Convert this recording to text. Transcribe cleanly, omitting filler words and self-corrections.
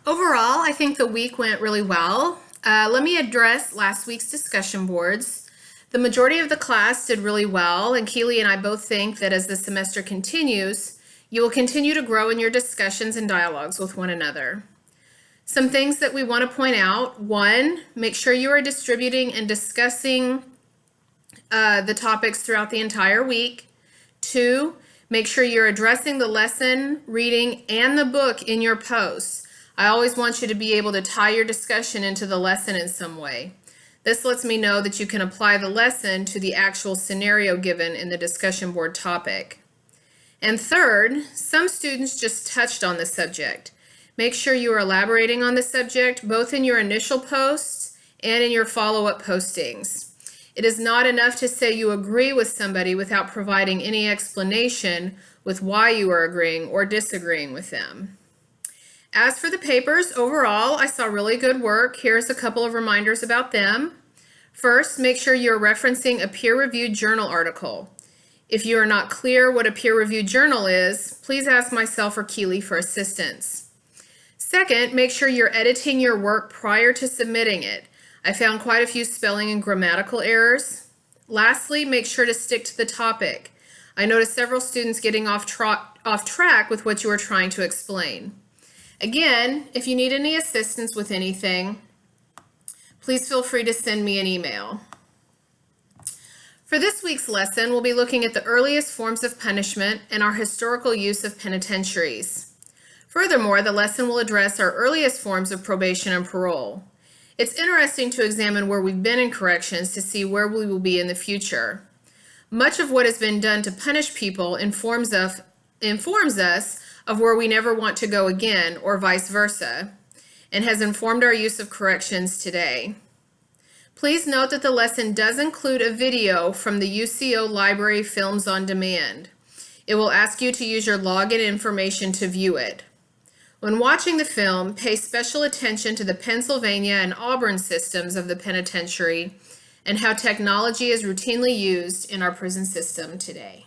Overall, I think the week went really well. Let me address last week's discussion boards. The majority of the class did really well, and Keely and I both think that as the semester continues, you will continue to grow in your discussions and dialogues with one another. Some things that we want to point out. One, make sure you are distributing and discussing the topics throughout the entire week. Two, make sure you're addressing the lesson, reading, and the book in your posts. I always want you to be able to tie your discussion into the lesson in some way. This lets me know that you can apply the lesson to the actual scenario given in the discussion board topic. And third, some students just touched on the subject. Make sure you are elaborating on the subject both in your initial posts and in your follow-up postings. It is not enough to say you agree with somebody without providing any explanation with why you are agreeing or disagreeing with them. As for the papers, overall, I saw really good work. Here's a couple of reminders about them. First, make sure you're referencing a peer-reviewed journal article. If you are not clear what a peer-reviewed journal is, please ask myself or Keely for assistance. Second, make sure you're editing your work prior to submitting it. I found quite a few spelling and grammatical errors. Lastly, make sure to stick to the topic. I noticed several students getting off track with what you are trying to explain. Again, if you need any assistance with anything, please feel free to send me an email. For this week's lesson, we'll be looking at the earliest forms of punishment and our historical use of penitentiaries. Furthermore, the lesson will address our earliest forms of probation and parole. It's interesting to examine where we've been in corrections to see where we will be in the future. Much of what has been done to punish people informs us of where we never want to go again, or vice versa, and has informed our use of corrections today. Please note that the lesson does include a video from the UCO Library Films on Demand. It will ask you to use your login information to view it. When watching the film, pay special attention to the Pennsylvania and Auburn systems of the penitentiary and how technology is routinely used in our prison system today.